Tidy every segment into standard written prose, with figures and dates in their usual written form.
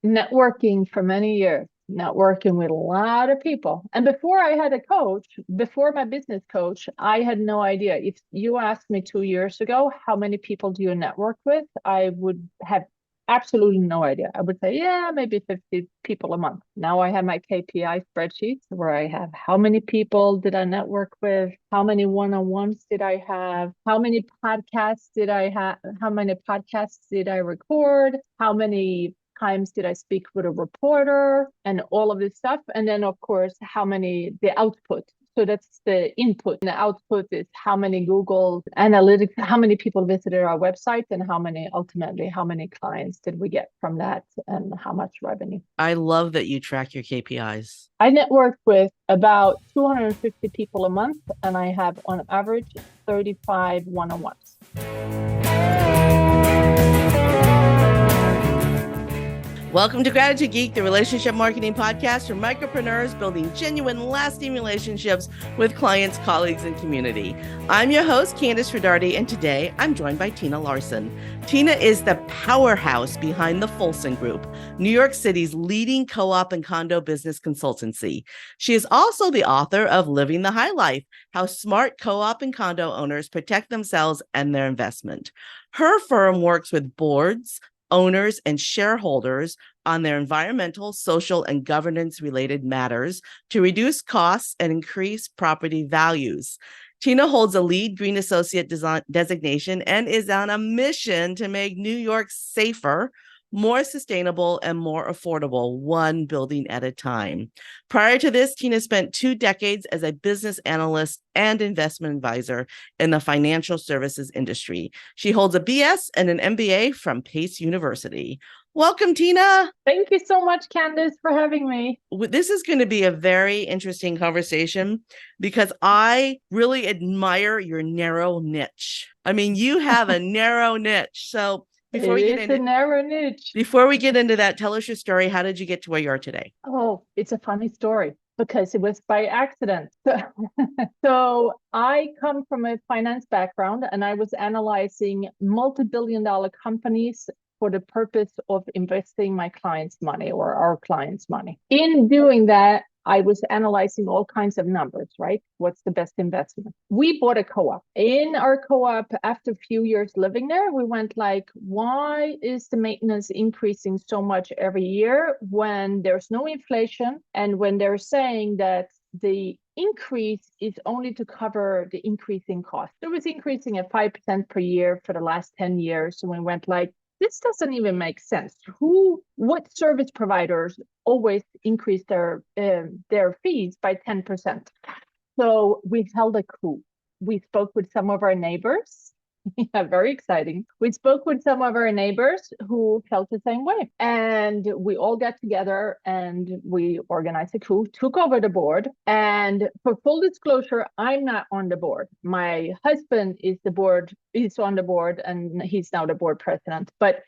networking for many years, networking with a lot of people. And before I had a coach, before my business coach, I had no idea. If you asked me 2 years ago, how many people do you network with? I would have absolutely no idea. I would say, yeah, maybe 50 people a month. Now I have my KPI spreadsheets where I have how many people did I network with? How many one-on-ones did I have? How many podcasts did I have? How many podcasts did I record? How many times did I speak with a reporter and all of this stuff? And then, of course, the output. So that's the input. And the output is how many Google Analytics, how many people visited our website, and how many clients did we get from that, and how much revenue. I love that you track your KPIs. I network with about 250 people a month, and I have on average 35 one-on-ones. Welcome to Gratitude Geek, the relationship marketing podcast for micropreneurs building genuine, lasting relationships with clients, colleagues, and community. I'm your host, Candice Rodardi, and today I'm joined by Tina Larsson. Tina is the powerhouse behind the Folson Group, New York City's leading co-op and condo business consultancy. She is also the author of Living the High Life, How Smart Co-op and Condo Owners Protect Themselves and Their Investment. Her firm works with boards, owners, and shareholders on their environmental, social, and governance-related matters to reduce costs and increase property values. Tina holds a LEED Green Associate designation and is on a mission to make New York safer, more sustainable, and more affordable, one building at a time. Prior to this, Tina spent 2 decades as a business analyst and investment advisor in the financial services industry. She holds a BS and an MBA from Pace University. Welcome, Tina. Thank you so much, Candice, for having me. This is going to be a very interesting conversation because I really admire your narrow niche. I mean, you have a narrow niche. So before we get into that, tell us your story. How did you get to where you are today? Oh, it's a funny story because it was by accident. So I come from a finance background, and I was analyzing multi-billion-dollar companies for the purpose of investing my clients' money or our clients' money. In doing that, I was analyzing all kinds of numbers, right? What's the best investment? We bought a co-op. In our co-op, after a few years living there, we went like, why is the maintenance increasing so much every year when there's no inflation, and when they're saying that the increase is only to cover the increasing cost? It was increasing at 5% per year for the last 10 years. So we went like, this doesn't even make sense. What service providers always increase their fees by 10%? So we held a coup. We spoke with some of our neighbors. Yeah, very exciting. We spoke with some of our neighbors who felt the same way. And we all got together and we organized a coup, took over the board. And for full disclosure, I'm not on the board. My husband is on the board, and he's now the board president. But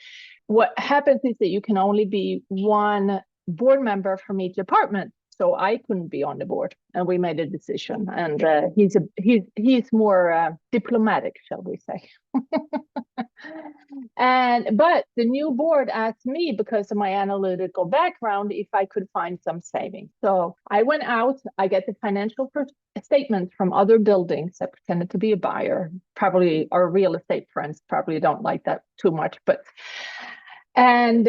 what happens is that you can only be one board member from each department. So I couldn't be on the board, and we made a decision. And he's more diplomatic, shall we say? But the new board asked me, because of my analytical background, if I could find some savings. So I went out. I get the financial statements from other buildings that pretended to be a buyer. Probably our real estate friends probably don't like that too much, but. And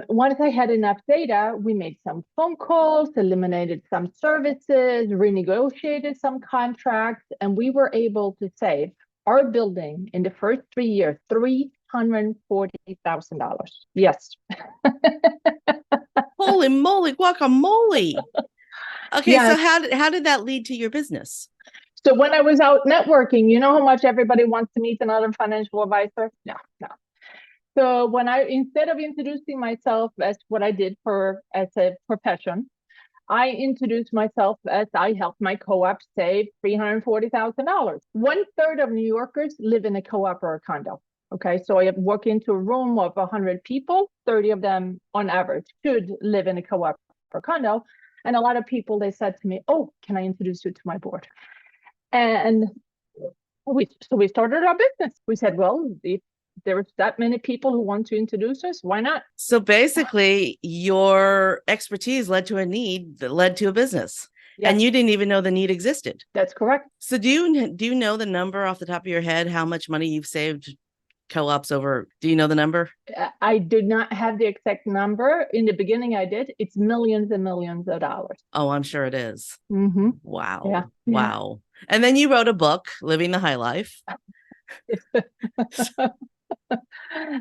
once I had enough data, we made some phone calls, eliminated some services, renegotiated some contracts, and we were able to save our building in the first 3 years $340,000. Yes. Holy moly, guacamole. Okay, yes. So how did that lead to your business? So when I was out networking, you know how much everybody wants to meet another financial advisor? No. So instead of introducing myself as what I did as a profession, I introduced myself as I helped my co-op save $340,000. 1/3 of New Yorkers live in a co-op or a condo. Okay, so I walk into a room of 100 people, 30 of them on average should live in a co-op or condo. And a lot of people, they said to me, oh, can I introduce you to my board? And we started our business. We said, well, if there's that many people who want to introduce us. Why not? So basically, your expertise led to a need that led to a business. Yes, and you didn't even know the need existed. that's correct. So do you know the number off the top of your head, how much money you've saved co-ops over? Do you know the number? I did not have the exact number. In the beginning, I did. It's millions and millions of dollars. Oh, I'm sure it is. Mm-hmm. Wow. Yeah. Wow. And then you wrote a book, Living the High Life.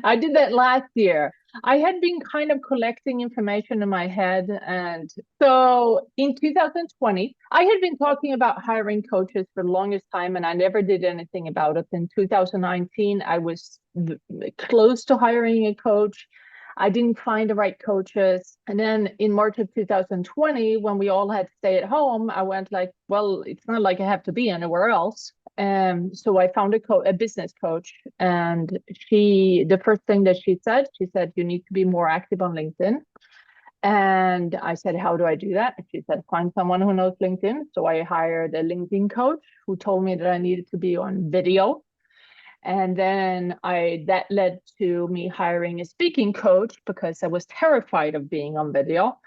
I did that last year. I had been kind of collecting information in my head. And so in 2020, I had been talking about hiring coaches for the longest time, and I never did anything about it. In 2019, I was close to hiring a coach. I didn't find the right coaches. And then in March of 2020, when we all had to stay at home, I went like, well, it's not like I have to be anywhere else. So I found a business coach, and the first thing that she said, you need to be more active on LinkedIn. And I said, how do I do that? And she said, find someone who knows LinkedIn. So I hired a LinkedIn coach who told me that I needed to be on video. And then that led to me hiring a speaking coach because I was terrified of being on video.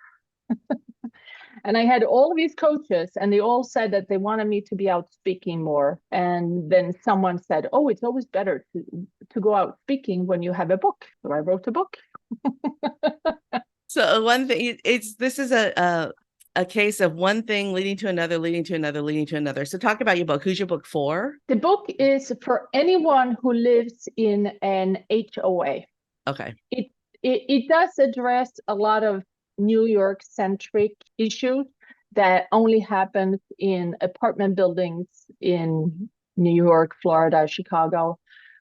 And I had all of these coaches, and they all said that they wanted me to be out speaking more. And then someone said, oh, it's always better to go out speaking when you have a book. So I wrote a book. So one thing, this is a case of one thing leading to another, leading to another, leading to another. So talk about your book. Who's your book for? The book is for anyone who lives in an HOA. Okay. It does address a lot of New York centric issues that only happens in apartment buildings in New York, Florida, Chicago.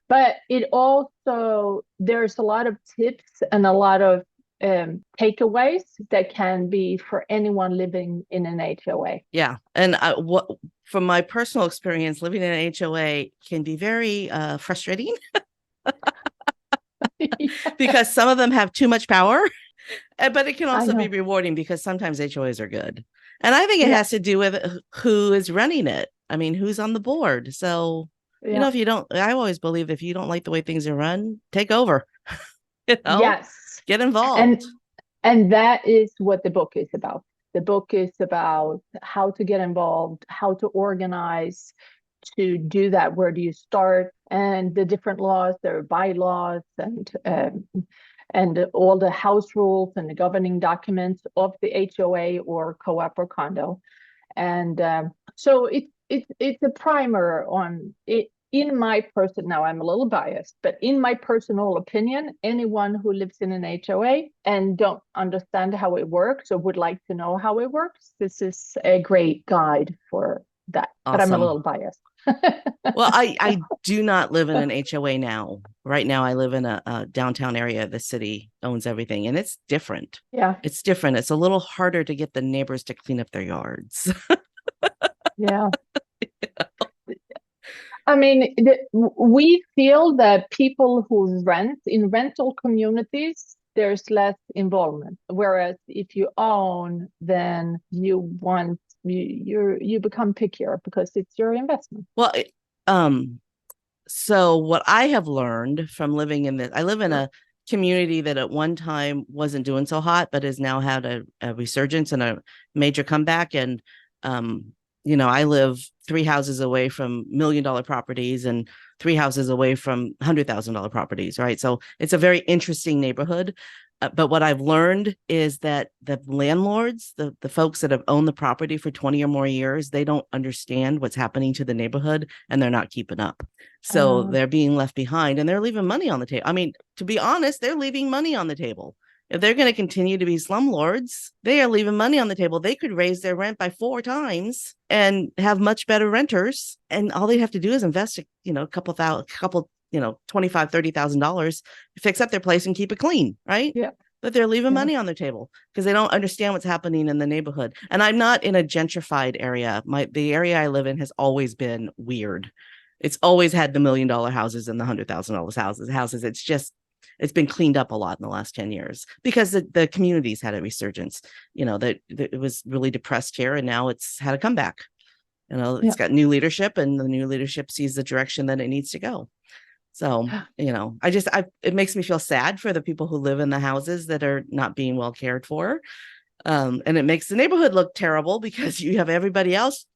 But it also, there's a lot of tips and a lot of takeaways that can be for anyone living in an HOA. Yeah. And from my personal experience, living in an HOA can be very frustrating because some of them have too much power. But it can also be rewarding because sometimes HOAs are good. And I think it has to do with who is running it. I mean, who's on the board. So, I always believe if you don't like the way things are run, take over. Yes. Get involved. And that is what the book is about. The book is about how to get involved, how to organize, to do that. Where do you start? And the different laws, there are bylaws and all the house rules and the governing documents of the HOA or co-op or condo. And so it's a primer on it. In my now I'm a little biased, but in my personal opinion, anyone who lives in an HOA and don't understand how it works or would like to know how it works, this is a great guide for that. Awesome. But I'm a little biased. Well, I do not live in an HOA now. Right now, I live in a downtown area. The city owns everything, and it's different. Yeah. It's different. It's a little harder to get the neighbors to clean up their yards. Yeah. I mean, we feel that people who rent in rental communities, there's less involvement. Whereas if you own, then you become pickier because it's your investment. Well, so what I have learned from living in this, I live in a community that at one time wasn't doing so hot, but has now had a resurgence and a major comeback. And I live 3 houses away from $1 million properties and 3 houses away from $100,000 properties, right? So it's a very interesting neighborhood. But what I've learned is that the landlords, the folks that have owned the property for 20 or more years, they don't understand what's happening to the neighborhood and they're not keeping up. So they're being left behind and they're leaving money on the table. I mean, to be honest, they're leaving money on the table. If they're going to continue to be slumlords, they are leaving money on the table. They could raise their rent by 4 times and have much better renters. And all they have to do is invest, a couple $25,000, $30,000 to fix up their place and keep it clean. Right. Yeah. But they're leaving money on their table because they don't understand what's happening in the neighborhood. And I'm not in a gentrified area. The area I live in has always been weird. It's always had the $1 million houses and the $100,000 houses. It's been cleaned up a lot in the last 10 years because the community's had a resurgence, that it was really depressed here and now it's had a comeback. It's got new leadership and the new leadership sees the direction that it needs to go. So, it makes me feel sad for the people who live in the houses that are not being well cared for. And it makes the neighborhood look terrible because you have everybody else,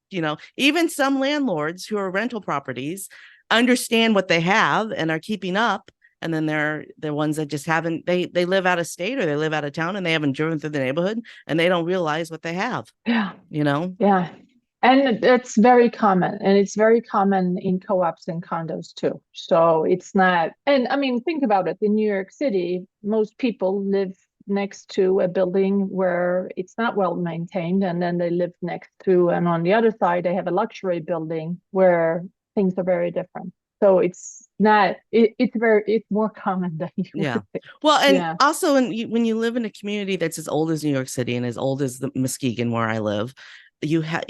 even some landlords who are rental properties understand what they have and are keeping up. And then they're the ones that just haven't, they live out of state or they live out of town and they haven't driven through the neighborhood and they don't realize what they have. Yeah. Yeah. And it's very common, and it's very common in co-ops and condos too. So it's not, and I mean, think about it. In New York City, most people live next to a building where it's not well maintained, and then they live next to, and on the other side, they have a luxury building where things are very different. So it's not, it's more common than you would think. Well, and also when you live in a community that's as old as New York City and as old as the Muskegon where I live, you have,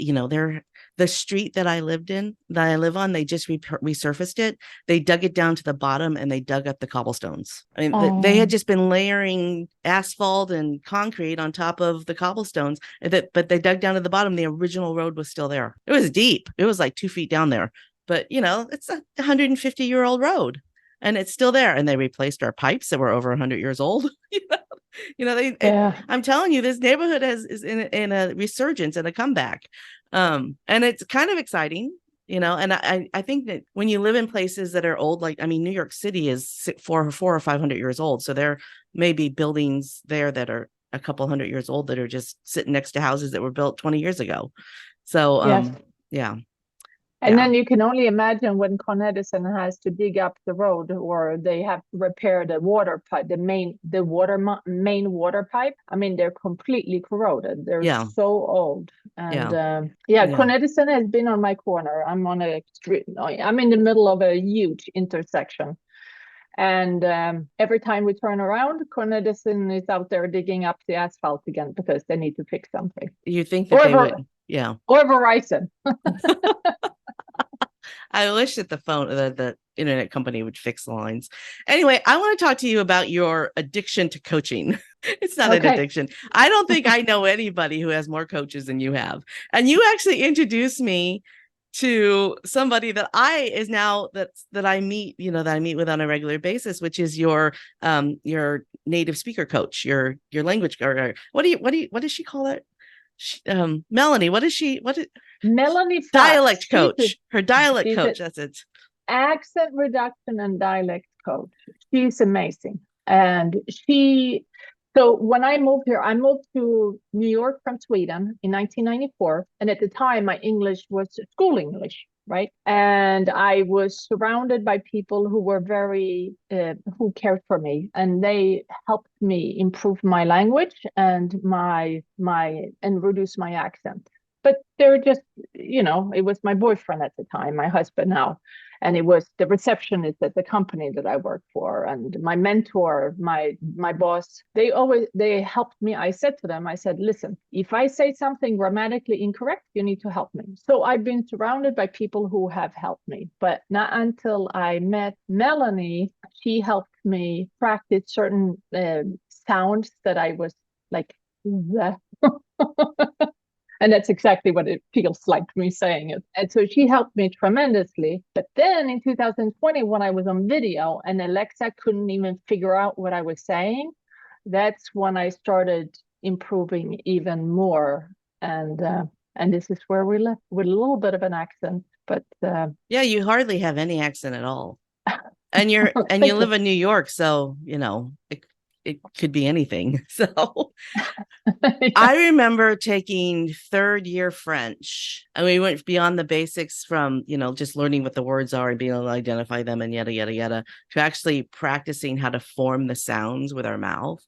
the street that I live on, they just resurfaced it. They dug it down to the bottom and they dug up the cobblestones. I mean, they had just been layering asphalt and concrete on top of the cobblestones, but they dug down to the bottom. The original road was still there. It was deep. It was like 2 feet down there, but it's a 150-year-old road and it's still there. And they replaced our pipes that were over 100 years old. I'm telling you, this neighborhood is in a resurgence and a comeback. And it's kind of exciting, and I think that when you live in places that are old, like, I mean, New York City is 400 or 500 years old. So there may be buildings there that are a couple hundred years old that are just sitting next to houses that were built 20 years ago. So, yeah. And then you can only imagine when Con Edison has to dig up the road, or they have to repair the water pipe, main water pipe. I mean, they're completely corroded. They're so old. And Con Edison has been on my corner. I'm on a street. I'm in the middle of a huge intersection. And every time we turn around, Con Edison is out there digging up the asphalt again because they need to fix something. You think that they would? Yeah. Or Verizon. I wish that the internet company would fix the lines. Anyway, I want to talk to you about your addiction to coaching. It's not an addiction. I don't think I know anybody who has more coaches than you have. And you actually introduced me to somebody that I meet with on a regular basis, which is your native speaker coach, your language, or what does she call it? Melanie, Melanie Fox. Dialect coach. Her dialect coach. That's it. Accent reduction and dialect coach. She's amazing. And so when I moved here, I moved to New York from Sweden in 1994. And at the time, my English was school English, right? And I was surrounded by people who were who cared for me, and they helped me improve my language and and reduce my accent. But they're just, it was my boyfriend at the time, my husband now. And it was the receptionist at the company that I worked for, and my mentor, my boss. They helped me. I said to them, listen, if I say something grammatically incorrect, you need to help me. So I've been surrounded by people who have helped me, but not until I met Melanie. She helped me practice certain sounds that I was like, and that's exactly what it feels like me saying it. And so she helped me tremendously. But then in 2020, when I was on video and Alexa couldn't even figure out what I was saying, that's when I started improving even more. And this is where we left, with a little bit of an accent. But you hardly have any accent at all. And you live in New York, so it could be anything. So I remember taking third year French, and we went beyond the basics from, just learning what the words are and being able to identify them and yada, yada, yada, to actually practicing how to form the sounds with our mouth.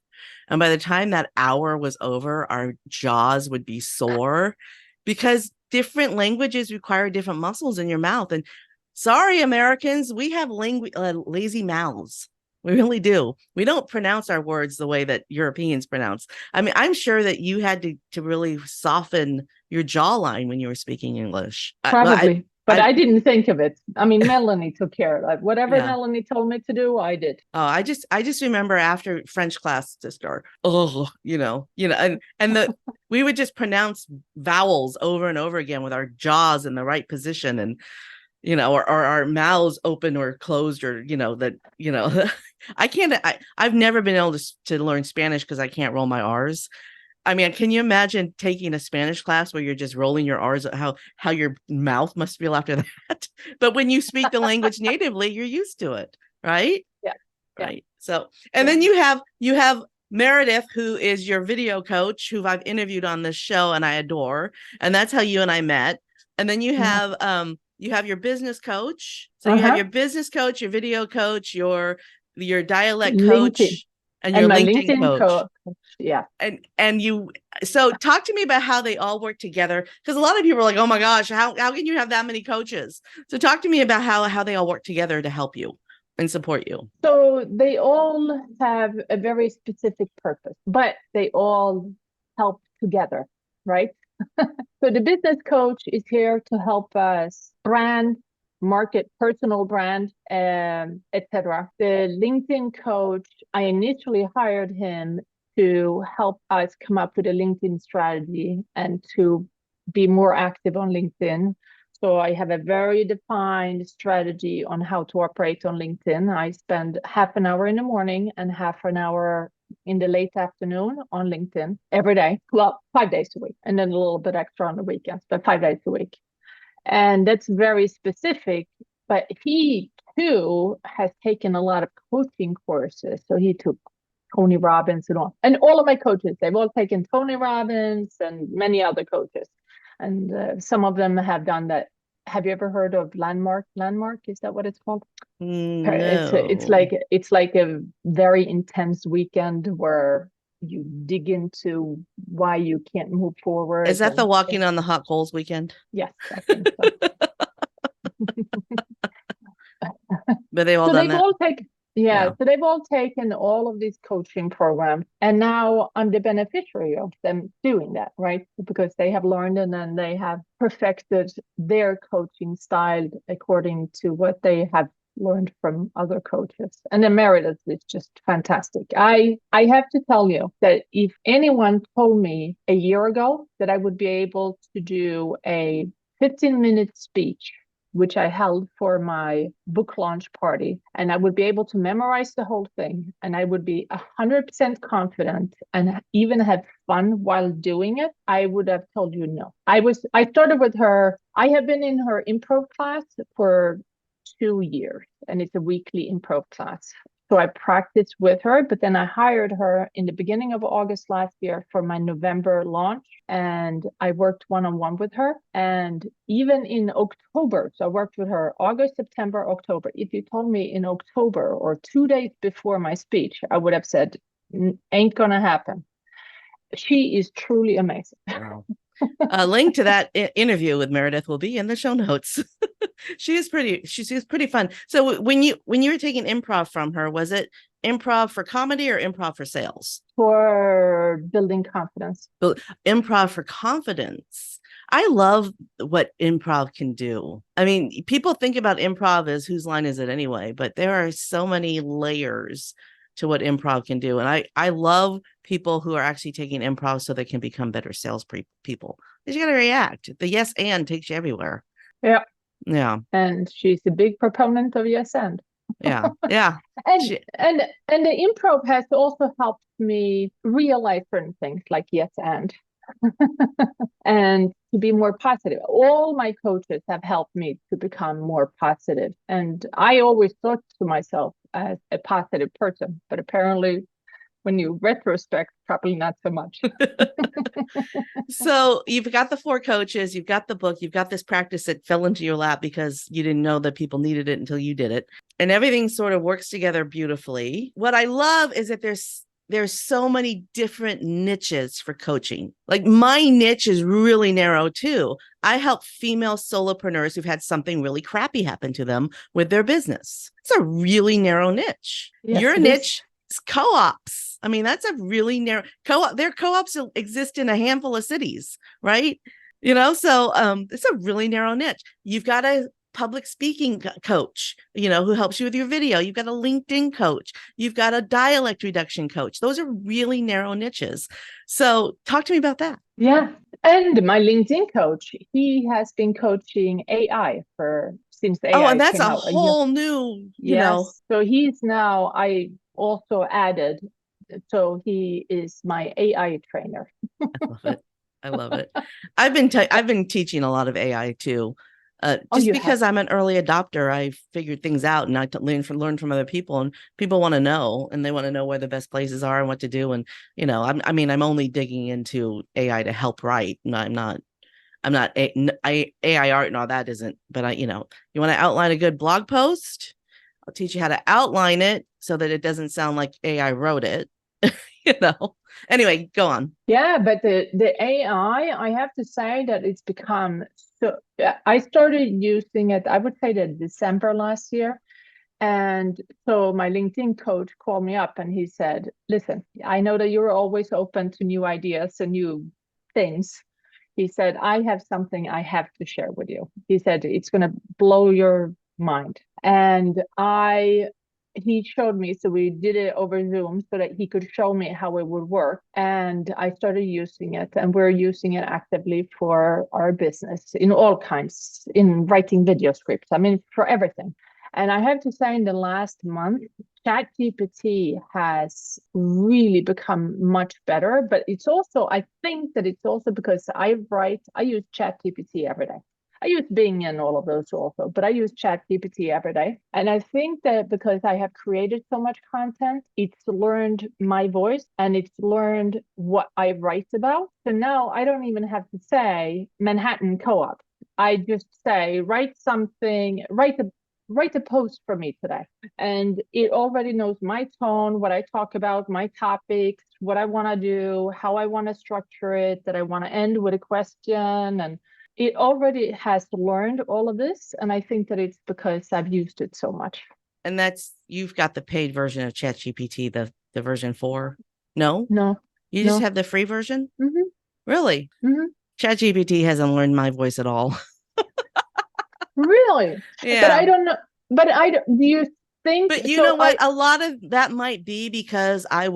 And by the time that hour was over, our jaws would be sore because different languages require different muscles in your mouth. And sorry, Americans, we have lazy mouths. We really do. We don't pronounce our words the way that Europeans pronounce. I mean, I'm sure that you had to really soften your jawline when you were speaking English. Probably, but I didn't think of it. I mean, Melanie took care of it. Whatever Melanie told me to do, I did. Oh, I just remember after French class to start, and we would just pronounce vowels over and over again with our jaws in the right position. And or our mouths open or closed, or, I've never been able to learn Spanish because I can't roll my R's. I mean, can you imagine taking a Spanish class where you're just rolling your R's, how your mouth must feel after that? But when you speak the language natively, you're used to it, right? Yeah. Right. So, and then you have Meredith, who is your video coach, who I've interviewed on this show and I adore. And that's how you and I met. And then you have your business coach. So you have your business coach, your video coach, your dialect coach, LinkedIn. and your my LinkedIn coach. Yeah. So talk to me about how they all work together. Because a lot of people are like, oh my gosh, how can you have that many coaches? So talk to me about how they all work together to help you and support you. So they all have a very specific purpose, but they all help together, right? So the business coach is here to help us brand, market, personal brand, etc. The LinkedIn coach, I initially hired him to help us come up with a LinkedIn strategy and to be more active on LinkedIn. So I have a very defined strategy on how to operate on LinkedIn. I spend half an hour in the morning and half an hour in the late afternoon on LinkedIn every day. Well, 5 days a week, and then a little bit extra on the weekends, but 5 days a week. And that's very specific. But he too has taken a lot of coaching courses. So he took Tony Robbins and all of my coaches, they've all taken Tony Robbins and many other coaches. And some of them have done that. Have you ever heard of Landmark? Landmark, is that what it's called? No. It's like a very intense weekend where you dig into why you can't move forward. Is that the walking on the hot coals weekend? Yes, I think so. But they've all done that. So they've all taken all of these coaching programs, and now I'm the beneficiary of them doing that, right? Because they have learned and then they have perfected their coaching style according to what they have learned from other coaches. And then Meredith is just fantastic. I have to tell you that if anyone told me a year ago that I would be able to do a 15-minute speech, which I held for my book launch party, and I would be able to memorize the whole thing, and I would be 100% confident and even have fun while doing it, I would have told you no. I started with her. I have been in her improv class for 2 years, and it's a weekly improv class. So I practiced with her, but then I hired her in the beginning of August last year for my November launch. And I worked one-on-one with her. And even in October, so I worked with her August, September, October. If you told me in October or 2 days before my speech, I would have said, ain't gonna happen. She is truly amazing. Wow. A link to that interview with Meredith will be in the show notes. She's pretty fun. So when you were taking improv from her, was it improv for comedy or improv for sales? For building confidence. Improv for confidence. I love what improv can do. I mean, people think about improv as whose line is it anyway, but there are so many layers to what improv can do. And I love people who are actually taking improv so they can become better sales people. You got to react. The yes and takes you everywhere. Yeah. Yeah. And she's a big proponent of yes and. Yeah. Yeah. And the improv has also helped me realize certain things like yes and. And to be more positive. All my coaches have helped me to become more positive. And I always thought to myself as a positive person, but apparently when you retrospect, probably not so much. So you've got the 4 coaches, you've got the book, you've got this practice that fell into your lap because you didn't know that people needed it until you did it. And everything sort of works together beautifully. What I love is that there's so many different niches for coaching. Like my niche is really narrow too. I help female solopreneurs who've had something really crappy happen to them with their business. It's a really narrow niche. Yes, your niche is co-ops. I mean, that's a really narrow their co-ops exist in a handful of cities, right? So it's a really narrow niche. You've got a public speaking coach, who helps you with your video. You've got a LinkedIn coach. You've got a dialect reduction coach. Those are really narrow niches. So talk to me about that. Yeah. And my LinkedIn coach, he has been coaching AI for since Oh, AI and that's came a out a year. whole new, Yes. So he's now, I also added, so he is my AI trainer. I love it. I love it. I've been teaching a lot of AI too. Just you because have. I'm an early adopter, I figured things out and I learn from other people, and people want to know, and they want to know where the best places are and what to do. And, I'm only digging into AI to help write. No, I'm not AI art and all that isn't, but you want to outline a good blog post. I'll teach you how to outline it so that it doesn't sound like AI wrote it, Anyway, go on. Yeah, but the AI, I have to say that it's become so. I started using it, I would say that December last year. And so my LinkedIn coach called me up and he said, listen, I know that you're always open to new ideas and new things. He said, I have something I have to share with you. He said, it's going to blow your mind. And he showed me, so we did it over Zoom so that he could show me how it would work. And I started using it, and we're using it actively for our business in all kinds, in writing video scripts, for everything. And I have to say, in the last month, ChatGPT has really become much better. But it's also, I think that it's also because I use ChatGPT every day. I use Bing and all of those also, but I use ChatGPT every day. And I think that because I have created so much content, it's learned my voice and it's learned what I write about. So now I don't even have to say Manhattan Co-op. I just say, write a post for me today. And it already knows my tone, what I talk about, my topics, what I want to do, how I want to structure it, that I want to end with a question. And it already has learned all of this. And I think that it's because I've used it so much. And you've got the paid version of ChatGPT, the version 4? No? No. You just have the free version? Mm-hmm. Really? Mm-hmm. ChatGPT hasn't learned my voice at all. Really? Yeah. But I don't know. But do you think? But you know what? A lot of that might be because I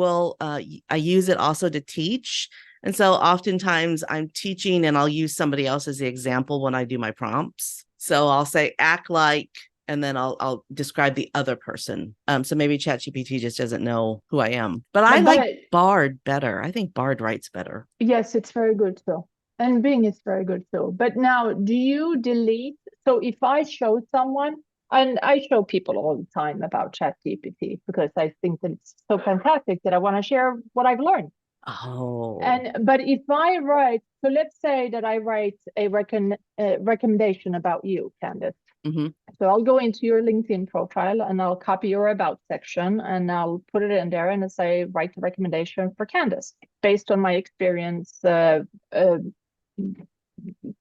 use it also to teach. And so oftentimes I'm teaching and I'll use somebody else as the example when I do my prompts. So I'll say, act like, and then I'll describe the other person. So maybe ChatGPT just doesn't know who I am. But I like Bard better. I think Bard writes better. Yes, it's very good too. And Bing is very good too. But now, do you delete? So if I show someone, and I show people all the time about ChatGPT because I think that it's so fantastic that I want to share what I've learned. Oh. But if I write, so let's say that I write a recommendation about you, Candice. Mm-hmm. So I'll go into your LinkedIn profile and I'll copy your about section and I'll put it in there and I'll say, write a recommendation for Candice based on my experience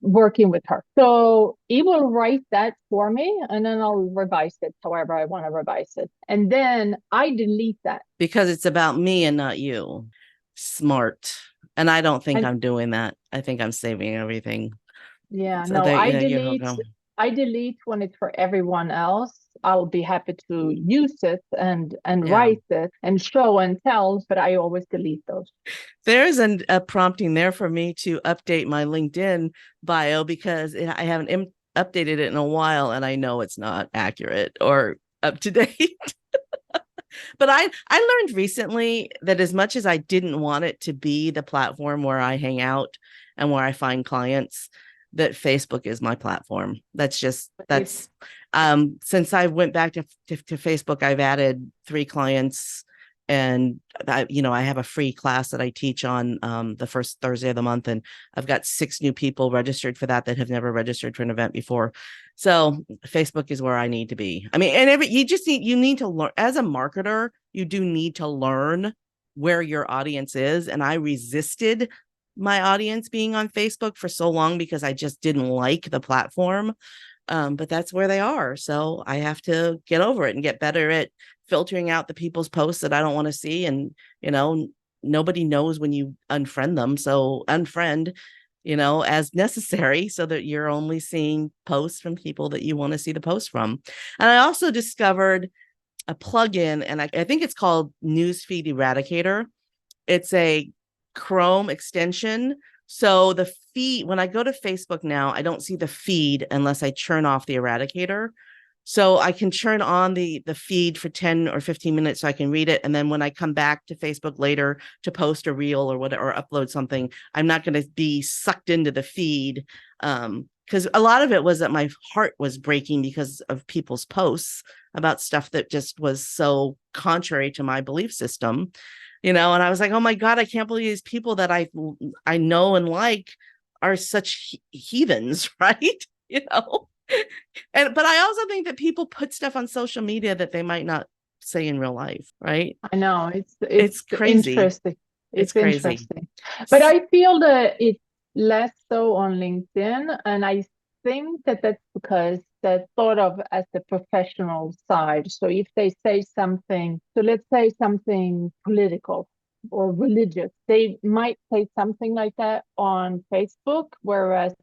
working with her. So it will write that for me and then I'll revise it however I want to revise it. And then I delete that. Because it's about me and not you. Smart. And I don't think I'm doing that. I think I'm saving everything. Yeah, so no, I delete when it's for everyone else. I'll be happy to use it and write it and show and tell, but I always delete those. There's a prompting there for me to update my LinkedIn bio because I haven't updated it in a while and I know it's not accurate or up to date. But I learned recently that as much as I didn't want it to be the platform where I hang out and where I find clients, that Facebook is my platform. That's since I went back to Facebook, I've added 3 clients and I have a free class that I teach on the first Thursday of the month. And I've got 6 new people registered for that have never registered for an event before. So Facebook is where I need to be. I mean, and you need to learn as a marketer, you do need to learn where your audience is. And I resisted my audience being on Facebook for so long because I just didn't like the platform. But that's where they are. So I have to get over it and get better at filtering out the people's posts that I don't want to see. And, nobody knows when you unfriend them. So unfriend, as necessary so that you're only seeing posts from people that you want to see the post from. And I also discovered a plugin, and I think it's called Newsfeed Eradicator. It's a Chrome extension So the feed, when I go to Facebook now, I don't see the feed unless I turn off the eradicator. So I can turn on the feed for 10 or 15 minutes so I can read it. And then when I come back to Facebook later to post a reel or whatever, or upload something, I'm not going to be sucked into the feed. Because a lot of it was that my heart was breaking because of people's posts about stuff that just was so contrary to my belief system, and I was like, oh my God, I can't believe these people that I know and like are such heathens, right? But I also think that people put stuff on social media that they might not say in real life, right? I know It's crazy. interesting. It's crazy. Interesting. But I feel that it's less so on LinkedIn, and I think that that's because they're thought of as the professional side. So if they say something, so let's say something political or religious, they might say something like that on Facebook, whereas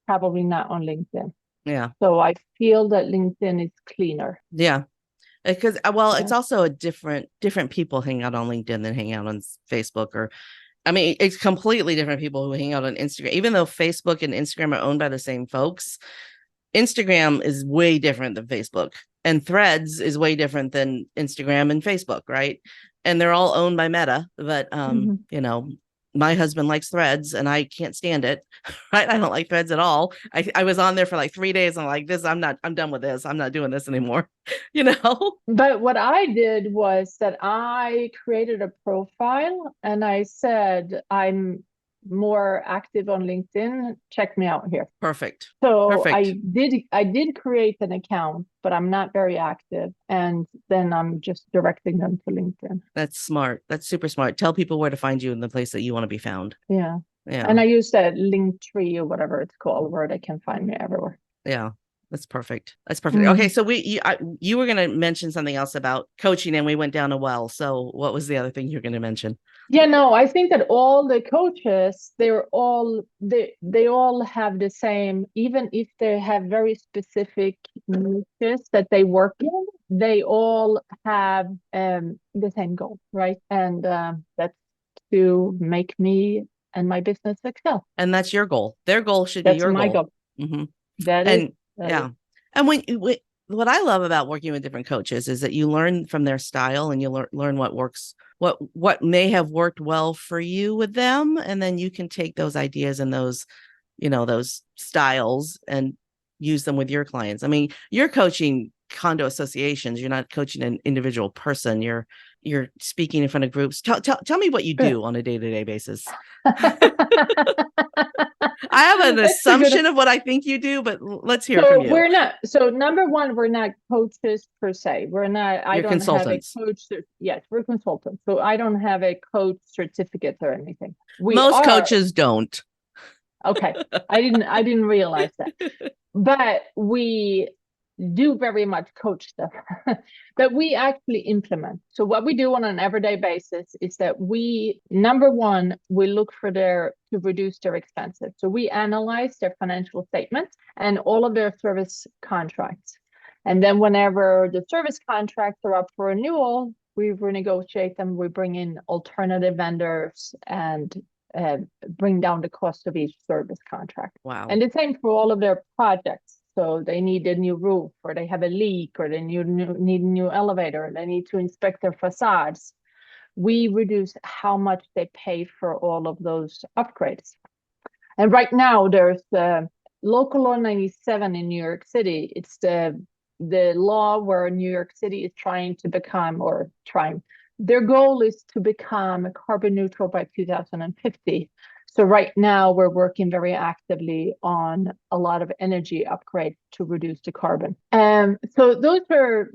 probably not on LinkedIn. Yeah. So I feel that LinkedIn is cleaner. Yeah. Because, it's also a different people hang out on LinkedIn than hang out on Facebook, it's completely different people who hang out on Instagram. Even though Facebook and Instagram are owned by the same folks, Instagram is way different than Facebook, and Threads is way different than Instagram and Facebook, right? And they're all owned by Meta, but my husband likes Threads and I can't stand it, right? I don't like Threads at all. I was on there for like 3 days. And I'm like, I'm done with this. I'm not doing this anymore, But what I did was that I created a profile and I said, I'm more active on LinkedIn. Check me out here. Perfect. So Perfect. I did create an account, but I'm not very active. And then I'm just directing them to LinkedIn. That's smart. That's super smart. Tell people where to find you in the place that you want to be found. Yeah. Yeah. And I use that link tree or whatever it's called, where they can find me everywhere. Yeah. That's perfect. That's perfect. Okay. So you were going to mention something else about coaching and we went down a well. So what was the other thing you're going to mention? Yeah, no, I think that all the coaches, they all have the same, even if they have very specific niches that they work in, they all have the same goal, right? And that's to make me and my business excel. And that's your goal. Their goal should be your my goal. Mm-hmm. That is. And what I love about working with different coaches is that you learn from their style and you learn what works, what may have worked well for you with them. And then you can take those ideas and those styles and use them with your clients. You're coaching condo associations. You're not coaching an individual person. You're speaking in front of groups. Tell me what you do on a day-to-day basis. I have an assumption of what I think you do, but let's hear from you. So number one, we're not coaches per se. We're not, I don't have a coach. Yes, we're consultants. So I don't have a coach certificate or anything. Most coaches don't. Okay. I didn't realize that. But we do very much coach stuff that we actually implement. So what we do on an everyday basis is that number one, we look to reduce their expenses. So we analyze their financial statements and all of their service contracts. And then whenever the service contracts are up for renewal, we renegotiate them. We bring in alternative vendors and bring down the cost of each service contract. Wow. And the same for all of their projects. So they need a new roof, or they have a leak, or they need a new elevator, and they need to inspect their facades. We reduce how much they pay for all of those upgrades. And right now there's local law 97 in New York City. It's the law where New York City is trying to become, their goal is to become carbon neutral by 2050. So right now we're working very actively on a lot of energy upgrades to reduce the carbon. So those are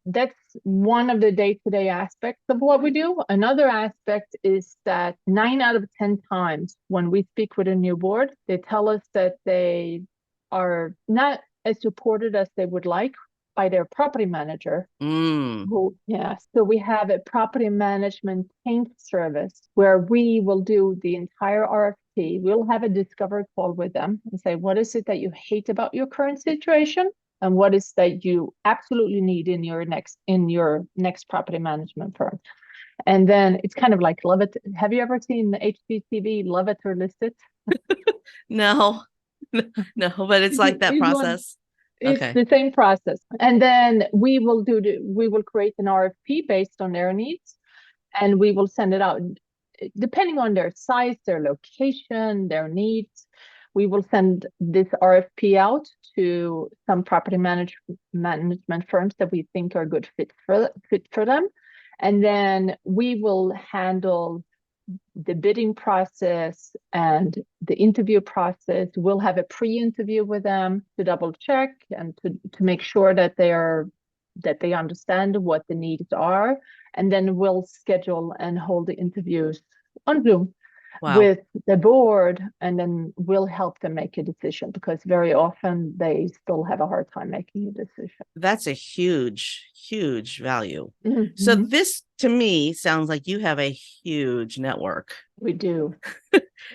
that's one of the day-to-day aspects of what we do. Another aspect is that 9 out of 10 times when we speak with a new board, they tell us that they are not as supported as they would like by their property manager. So we have a property management change service where we will do the entire RFP. We'll have a discovery call with them and say, what is it that you hate about your current situation? And what is that you absolutely need in your next property management firm? And then it's kind of like love it. Have you ever seen HGTV, Love It or List It? No, no, but it's like that process. It's Okay. the same process. And then we will create an RFP based on their needs, and we will send it out depending on their size, their location, their needs. We will send this RFP out to some property management firms that we think are good fit for them. And then we will handle the bidding process and the interview process. We'll have a pre-interview with them to double check and to make sure that they understand what the needs are. And then we'll schedule and hold the interviews on Zoom with the board, and then we'll help them make a decision, because very often they still have a hard time making a decision. That's a huge, huge value. Mm-hmm. So this, to me, sounds like you have a huge network. We do.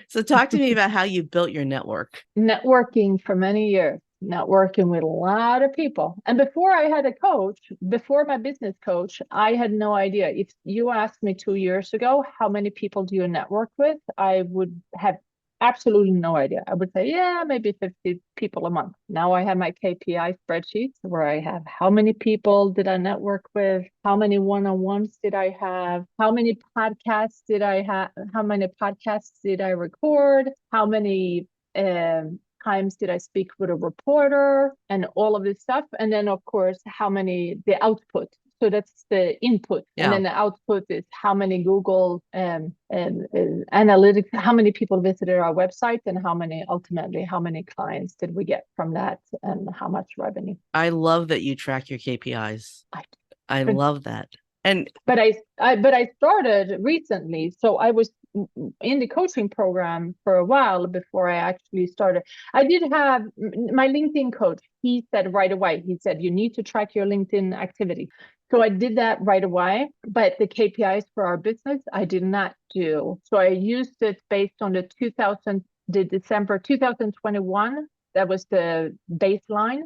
So talk to me about how you built your network. Networking for many years. Networking with a lot of people. And before I had a coach, before my business coach, I had no idea. If you asked me 2 years ago, how many people do you network with? I would have absolutely no idea. I would say, yeah, maybe 50 people a month. Now I have my KPI spreadsheets where I have how many people did I network with? How many one-on-ones did I have? How many podcasts did I have? How many podcasts did I record? How many times did I speak with a reporter, and all of this stuff? And then, of course, the output. So that's the input. Yeah. And then the output is how many Google analytics, how many people visited our website, and how many clients did we get from that, and how much revenue. I love that you track your KPIs. I love that. But I started recently. So I was in the coaching program for a while before I actually started. I did have my LinkedIn coach. He said right away, you need to track your LinkedIn activity. So I did that right away, but the KPIs for our business, I did not do. So I used it based on the December 2021. That was the baseline.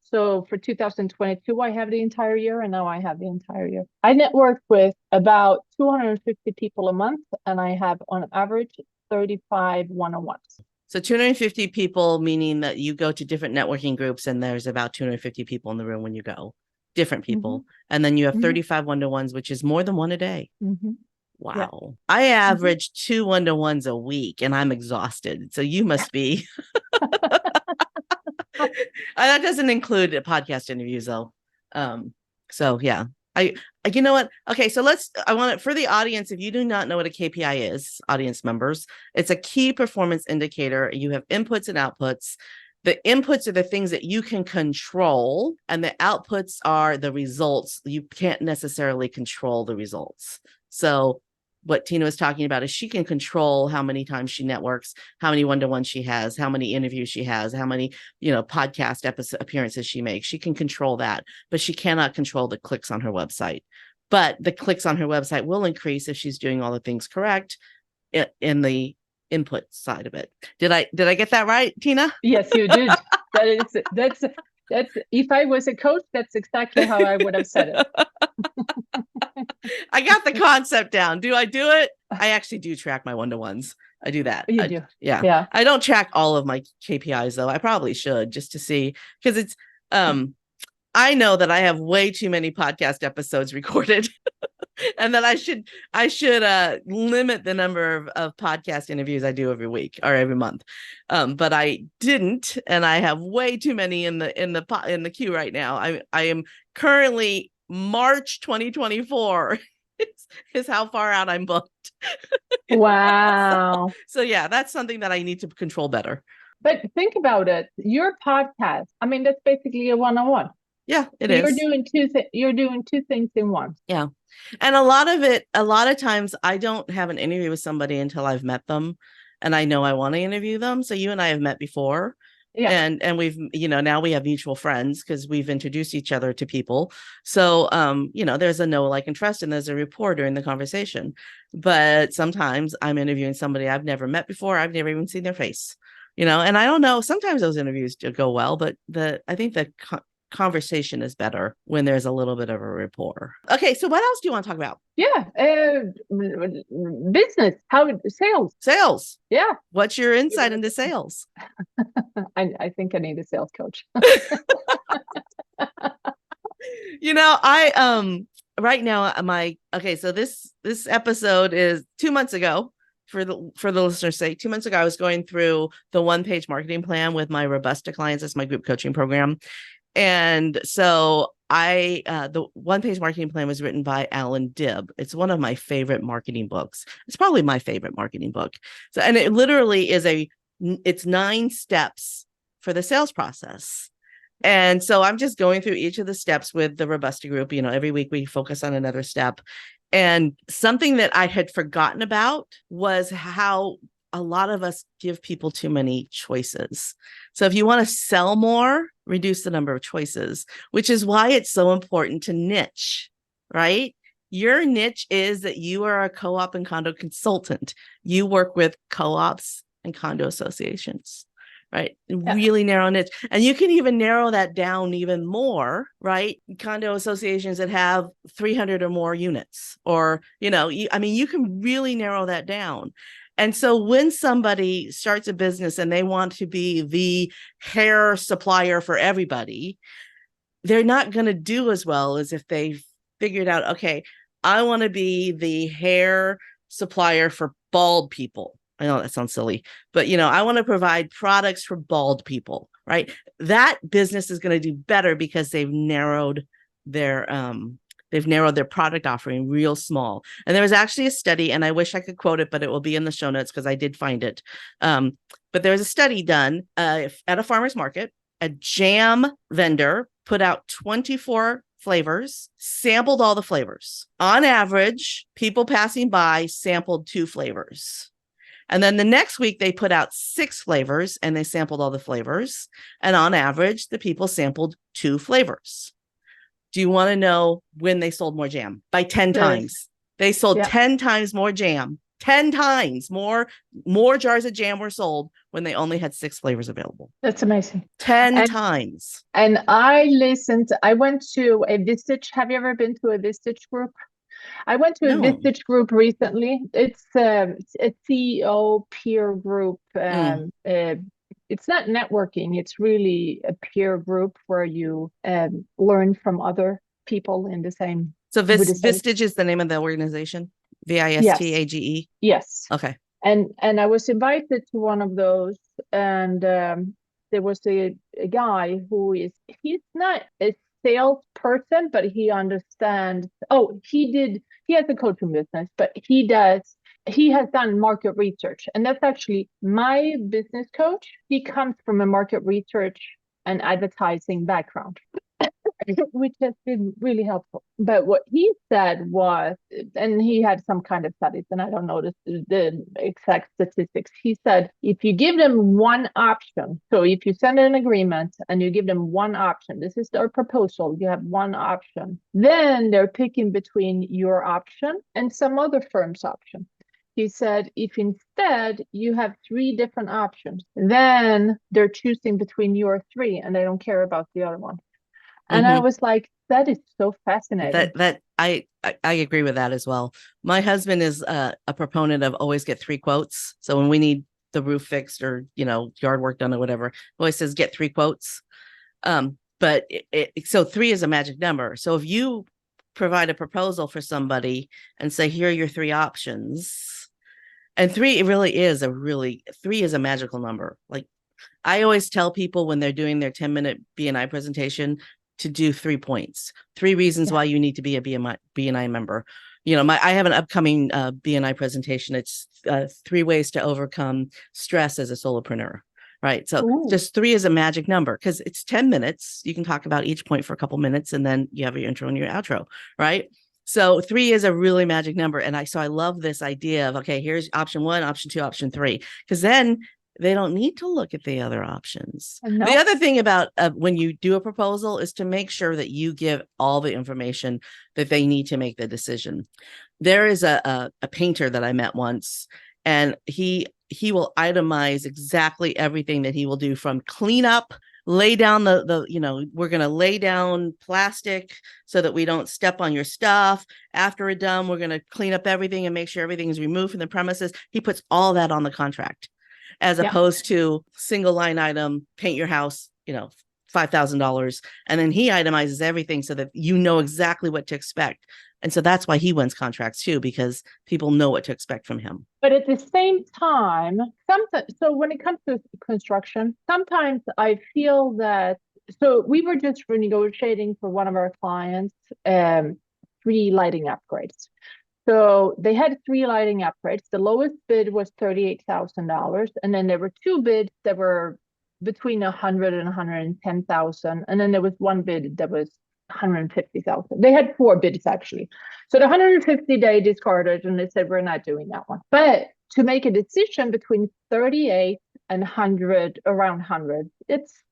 So for 2022, I have the entire year, and now I have the entire year. I network with about 250 people a month, and I have on average 35 one-on-ones. So 250 people, meaning that you go to different networking groups and there's about 250 people in the room when you go, different people. Mm-hmm. And then you have 35 one-to-ones, which is more than one a day. Mm-hmm. Wow. Yeah. I average 2 one-to-ones a week, and I'm exhausted. So you must be. That doesn't include podcast interviews though. So yeah, you know what? Okay. So I want it for the audience. If you do not know what a KPI is, audience members, it's a key performance indicator. You have inputs and outputs. The inputs are the things that you can control, and the outputs are the results. You can't necessarily control the results. So what Tina was talking about is she can control how many times she networks, how many one-to-ones she has, how many interviews she has, how many, podcast appearances she makes. She can control that, but she cannot control the clicks on her website. But the clicks on her website will increase if she's doing all the things correct in the input side of it. Did I get that right, Tina? Yes, you did. That's if I was a coach, that's exactly how I would have said it. I got the concept down. Do I do it? I actually do track my one-to-ones. I do that. You do. Yeah. I don't track all of my KPIs though. I probably should, just to see, because it's I know that I have way too many podcast episodes recorded and that I should limit the number of podcast interviews I do every week or every month. But I didn't, and I have way too many in the queue right now. I am currently March 2024 is how far out I'm booked. Wow. So yeah, that's something that I need to control better. But think about it. Your podcast, I mean, that's basically a one-on-one. Yeah, it is. You're doing two things in one. Yeah. And a lot of times I don't have an interview with somebody until I've met them and I know I want to interview them. So you and I have met before. Yeah. And we've, now we have mutual friends because we've introduced each other to people. So, there's a know, like, and trust, and there's a rapport during the conversation. But sometimes I'm interviewing somebody I've never met before. I've never even seen their face, and I don't know. Sometimes those interviews do go well, but I think that conversation is better when there's a little bit of a rapport. Okay, so what else do you want to talk about? Yeah, business, sales. Yeah. What's your insight into sales? I think I need a sales coach. I right now so this episode is 2 months ago. For the listener's sake, 2 months ago, I was going through the one-page marketing plan with my Robusta clients. That's my group coaching program. And so the one-page marketing plan was written by Alan Dibb. It's one of my favorite marketing books. It's probably my favorite marketing book. So, and it literally it's 9 steps for the sales process. And so I'm just going through each of the steps with the Robusta group. Every week we focus on another step. And something that I had forgotten about was how a lot of us give people too many choices. So if you want to sell more, reduce the number of choices, which is why it's so important to niche, right? Your niche is that you are a co-op and condo consultant. You work with co-ops and condo associations, right? Yeah. Really narrow niche. And you can even narrow that down even more, right? Condo associations that have 300 or more units, or, you can really narrow that down. And so when somebody starts a business and they want to be the hair supplier for everybody, they're not going to do as well as if they figured out, okay, I want to be the hair supplier for bald people. I know that sounds silly, but I want to provide products for bald people, right? That business is going to do better because they've narrowed their product offering real small. And there was actually a study, and I wish I could quote it, but it will be in the show notes because I did find it. But there was a study done at a farmer's market. A jam vendor put out 24 flavors, sampled all the flavors. On average, people passing by sampled 2 flavors. And then the next week they put out 6 flavors and they sampled all the flavors. And on average, the people sampled 2 flavors. Do you want to know when they sold more jam? By 10 times. They sold 10 times more jam. 10 times more jars of jam were sold when they only had 6 flavors available. That's amazing. 10 times. And I went to a Vistage. Have you ever been to a Vistage group? I went to a Vistage group recently. It's a CEO peer group. It's not networking. It's really a peer group where you learn from other people in the same. So Vistage is the name of the organization? VISTAGE? Yes. Okay. And I was invited to one of those, and there was a guy he's not a salesperson, but he understands. He has a coaching business, but he has done market research. And that's actually my business coach. He comes from a market research and advertising background, which has been really helpful. But what he said was, and he had some kind of studies, and I don't know the exact statistics. He said, if you give them one option, so if you send an agreement and you give them one option, this is their proposal, you have one option, then they're picking between your option and some other firm's option. He said, if instead you have 3 different options, then they're choosing between your 3 and they don't care about the other one. And I was like, that is so fascinating. That I agree with that as well. My husband is a proponent of always get 3 quotes. So when we need the roof fixed or, yard work done or whatever, he always says get 3 quotes. But so 3 is a magic number. So if you provide a proposal for somebody and say, here are your 3 options, and 3 is a magical number. Like I always tell people when they're doing their 10-minute B&I presentation to do 3 points, 3 reasons why you need to be a B&I member. I have an upcoming B&I presentation. It's 3 ways to overcome stress as a solopreneur, right? So just 3 is a magic number because it's 10 minutes. You can talk about each point for a couple minutes and then you have your intro and your outro, right? So 3 is a really magic number. And I love this idea of, okay, here's option 1, option 2, option 3, because then they don't need to look at the other options. No. The other thing about when you do a proposal is to make sure that you give all the information that they need to make the decision. There is a painter that I met once, and he will itemize exactly everything that he will do, from cleanup lay down we're going to lay down plastic so that we don't step on your stuff. After we're done, we're going to clean up everything and make sure everything is removed from the premises. He puts all that on the contract, as opposed to single line item, paint your house, $5,000. And then he itemizes everything so that you know exactly what to expect. And so that's why he wins contracts too, because people know what to expect from him. But at the same time, so when it comes to construction, sometimes I feel that, so we were just renegotiating for one of our clients, 3 lighting upgrades. So they had 3 lighting upgrades. The lowest bid was $38,000. And then there were 2 bids that were between 100 and 110,000. And then there was 1 bid that was 150,000. They had 4 bids actually. So the 150 they discarded and they said, we're not doing that one. But to make a decision between 38 and 100, around 100, that's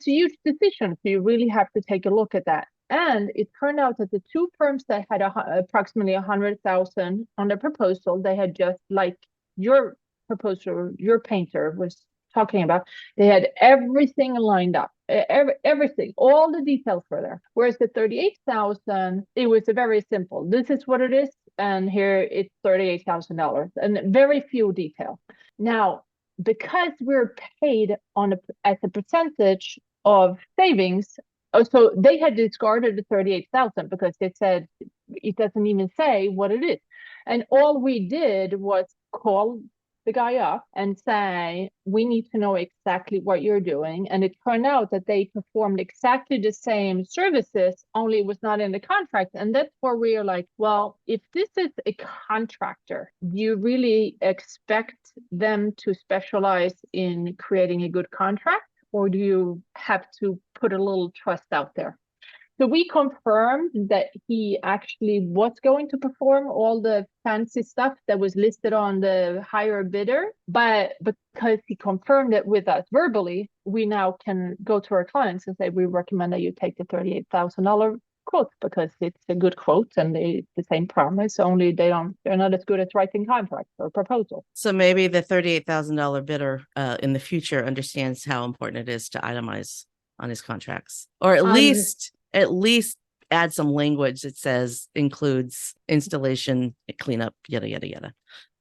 a huge decision. So you really have to take a look at that. And it turned out that the 2 firms that had approximately 100,000 on their proposal, they had just like your proposal, your painter was talking about, they had everything lined up, everything, all the details were there. Whereas the 38,000, it was very simple. This is what it is, and here it's $38,000, and very few detail. Now, because we're paid as a percentage of savings, so they had discarded the 38,000 because they said it doesn't even say what it is, and all we did was call the guy up and say, we need to know exactly what you're doing. And it turned out that they performed exactly the same services, only it was not in the contract. And that's where we are like, well, if this is a contractor, do you really expect them to specialize in creating a good contract? Or do you have to put a little trust out there? So we confirmed that he actually was going to perform all the fancy stuff that was listed on the higher bidder, but because he confirmed it with us verbally, we now can go to our clients and say, we recommend that you take the $38,000 quote because it's a good quote and it's the same promise, only they're not as good at writing contracts or proposals. So maybe the $38,000 bidder in the future understands how important it is to itemize on his contracts, or at least add some language that says includes installation, cleanup, yada, yada, yada.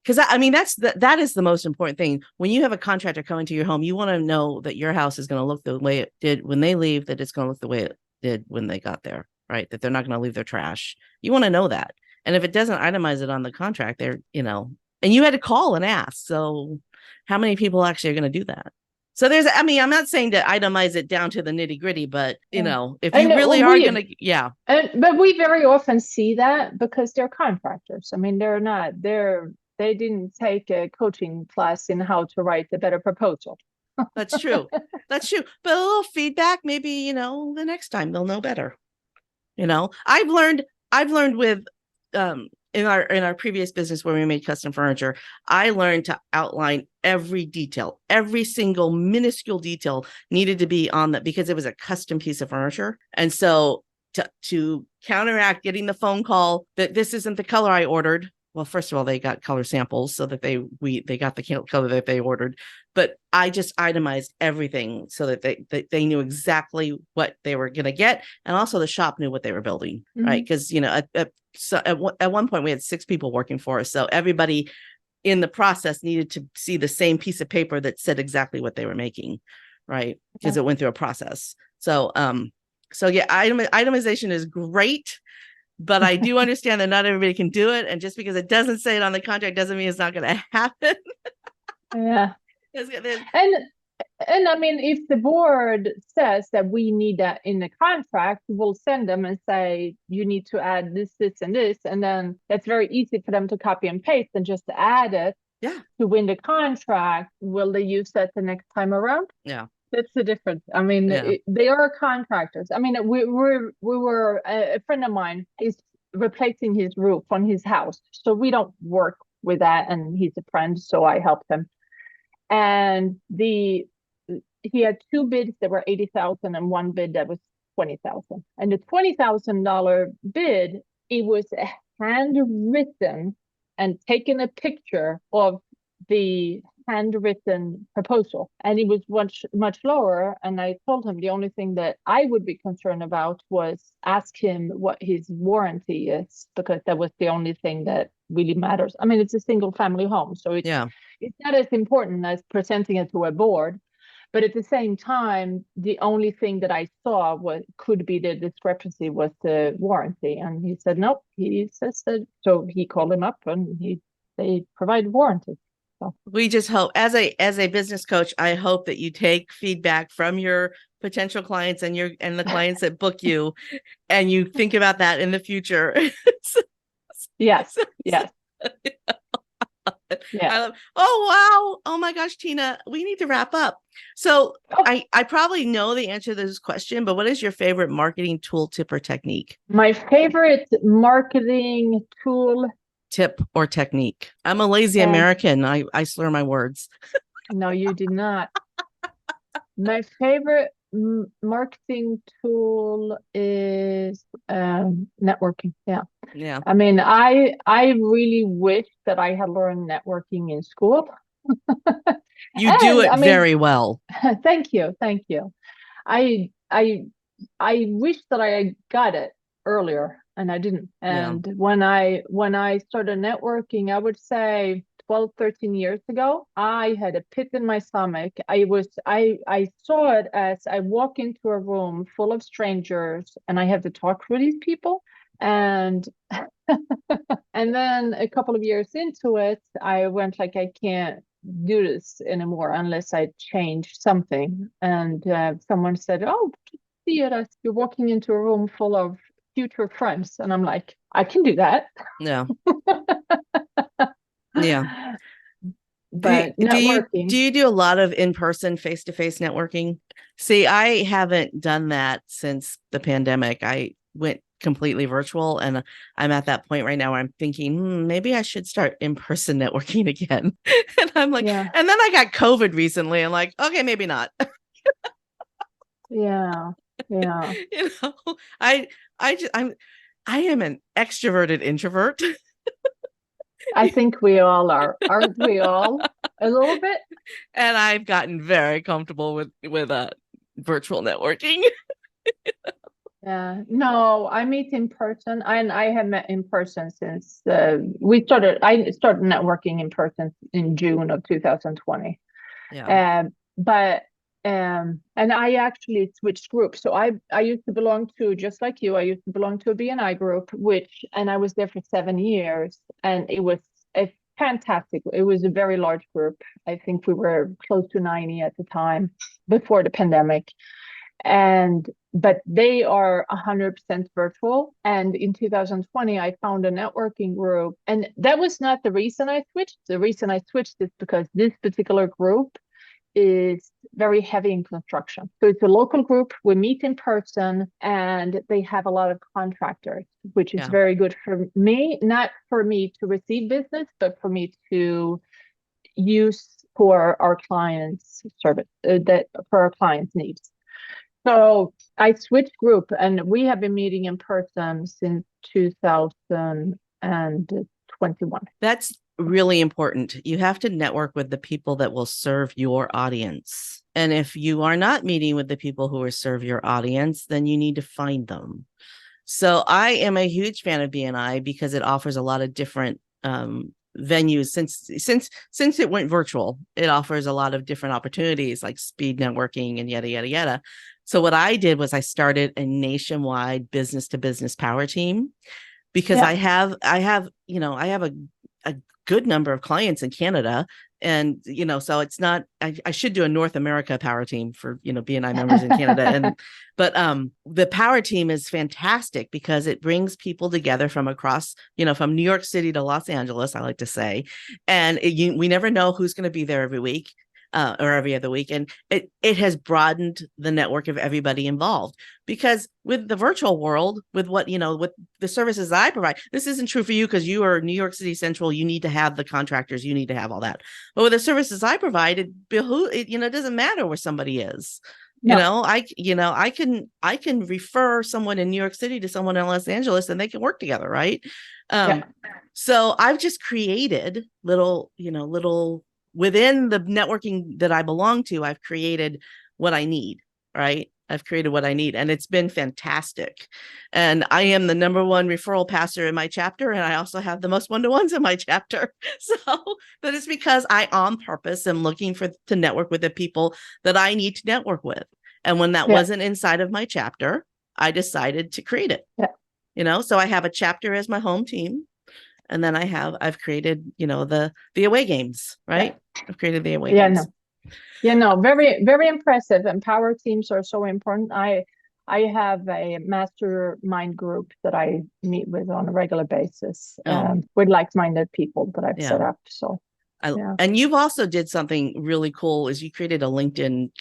Because that is the most important thing. When you have a contractor coming to your home, you want to know that your house is going to look the way it did when they leave, that it's going to look the way it did when they got there, right? That they're not going to leave their trash. You want to know that. And if it doesn't itemize it on the contract, and you had to call and ask. So how many people actually are going to do that? So I'm not saying to itemize it down to the nitty gritty, but if you really are going to, But we very often see that because they're contractors. I mean, they didn't take a coaching class in how to write a better proposal. That's true. That's true. But a little feedback, maybe, the next time they'll know better. I've learned with, in our previous business where we made custom furniture, I learned to outline every detail, every single minuscule detail needed to be on that because it was a custom piece of furniture. And so to counteract getting the phone call that this isn't the color I ordered. Well, first of all, they got color samples so that they got the color that they ordered, but I just itemized everything so that they knew exactly what they were going to get. And also the shop knew what they were building, right? Because, at one point we had 6 people working for us. So everybody in the process needed to see the same piece of paper that said exactly what they were making, right? Because it went through a process. So, itemization is great. But I do understand that not everybody can do it. And just because it doesn't say it on the contract doesn't mean it's not going to happen. Yeah. And I mean, if the board says that we need that in the contract, we'll send them and say, you need to add this, this, and this. And then it's very easy for them to copy and paste and just add it to win the contract. Will they use that the next time around? Yeah. That's the difference. I mean, they are contractors. I mean, we were a friend of mine is replacing his roof on his house. So we don't work with that. And he's a friend. So I helped him. And he had 2 bids that were 80,000 and 1 bid that was 20,000. And the $20,000 bid, it was handwritten and taken a picture of the handwritten proposal, and it was much lower. And I told him the only thing that I would be concerned about was ask him what his warranty is, because that was the only thing that really matters. I mean, it's a single family home, so it's not as important as presenting it to a board. But at the same time, the only thing that I saw could be the discrepancy was the warranty. And he said, nope, he says that. So he called him up and they provide warranty. So we just hope, as a business coach, I hope that you take feedback from your potential clients and the clients that book you, and you think about that in the future. Yes. Yeah. Oh, wow. Oh my gosh, Tina, we need to wrap up. So I probably know the answer to this question, but what is your favorite marketing tool, tip, or technique? My favorite marketing tool. Tip or technique. I'm a lazy American. I slur my words. No, you did not. My favorite marketing tool is networking. Yeah. I mean, I really wish that I had learned networking in school. You do it very well. Thank you. I wish that I got it earlier, and I didn't. And when I started networking, I would say 12, 13 years ago, I had a pit in my stomach. I saw it as I walk into a room full of strangers and I have to talk to these people. And and then a couple of years into it, I went like, I can't do this anymore unless I change something. And someone said, oh, see it as you're walking into a room full of future friends. And I'm like, I can do that. Yeah. Yeah. But do you do a lot of in-person, face-to-face networking? See, I haven't done that since the pandemic. I went completely virtual, and I'm at that point right now where I'm thinking, maybe I should start in-person networking again. And I'm like, and then I got COVID recently. I'm like, okay, maybe not. Yeah. You know, I am an extroverted introvert. I think we all are, aren't we all? A little bit. And I've gotten very comfortable with virtual networking. Yeah, no, I meet in person, and I have met in person since I started networking in person in June of 2020. Yeah. And I actually switched groups. So I used to belong to, just like you, I used to belong to a BNI group, and I was there for 7 years, and it was fantastic. It was a very large group. I think we were close to 90 at the time before the pandemic. But they are 100% virtual. And in 2020, I found a networking group, and that was not the reason I switched. The reason I switched is because this particular group is very heavy in construction. So it's a local group. We meet in person, and they have a lot of contractors, which is very good for me, not for me to receive business, but for me to use for our clients' service, for our clients' needs. So I switched group, and we have been meeting in person since 2021. That's really important. You have to network with the people that will serve your audience. And if you are not meeting with the people who will serve your audience, then you need to find them. So I am a huge fan of BNI because it offers a lot of different venues. Since it went virtual, it offers a lot of different opportunities like speed networking and yada, yada, yada. So what I did was I started a nationwide business to business power team, because I have a good number of clients in Canada. And, so it's not, I should do a North America power team for, BNI members in Canada. But the power team is fantastic because it brings people together from across, from New York City to Los Angeles, I like to say. And we never know who's going to be there every week. Or every other week. And it has broadened the network of everybody involved, because with the virtual world, with what, with the services I provide, this isn't true for you because you are New York City Central. You need to have the contractors, you need to have all that. But with the services I provide, it doesn't matter where somebody is. No. I can refer someone in New York City to someone in Los Angeles, and they can work together. Right. So I've just created little within the networking that I belong to, I've created what I need, right? I've created what I need, and it's been fantastic. And I am the number one referral passer in my chapter, and I also have the most one-to-ones in my chapter. So, but it's because I, on purpose, am looking to network with the people that I need to network with. And when that wasn't inside of my chapter, I decided to create it. Yeah. So I have a chapter as my home team. And then I've created, the away games, right? Yeah. I've created the away games. Very, very impressive. And power teams are so important. I have a mastermind group that I meet with on a regular basis with like-minded people that I've set up. So, and you've also did something really cool is you created a LinkedIn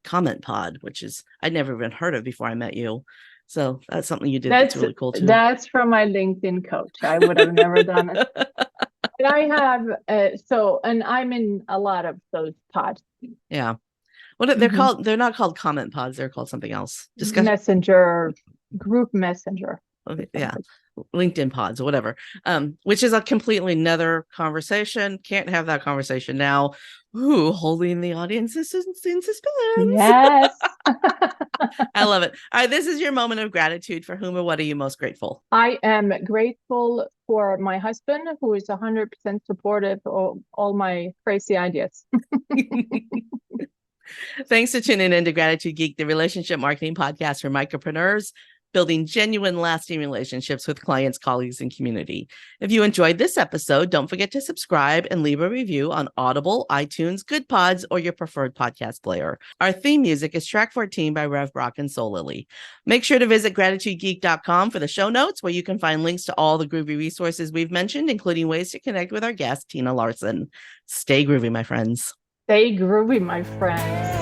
comment pod, which is I'd never even heard of before I met you. So that's something you did that's really cool too. That's from my LinkedIn coach. I would have never done it. But I have, and I'm in a lot of those pods. Yeah. What they're called? They're not called comment pods. They're called something else. Messenger, group messenger. Okay, yeah. LinkedIn pods or whatever, which is a completely another conversation. Can't have that conversation now. Ooh, holding the audience in suspense. Yes. I love it. All right, this is your moment of gratitude. For whom or what are you most grateful? I am grateful for my husband, who is 100% supportive of all my crazy ideas. Thanks for tuning in to Gratitude Geek, the relationship marketing podcast for micropreneurs, building genuine, lasting relationships with clients, colleagues, and community. If you enjoyed this episode, don't forget to subscribe and leave a review on Audible, iTunes, Good Pods, or your preferred podcast player. Our theme music is track 14 by Rev Brock and Soul Lily. Make sure to visit gratitudegeek.com for the show notes, where you can find links to all the groovy resources we've mentioned, including ways to connect with our guest, Tina Larsson. Stay groovy, my friends. Stay groovy, my friends.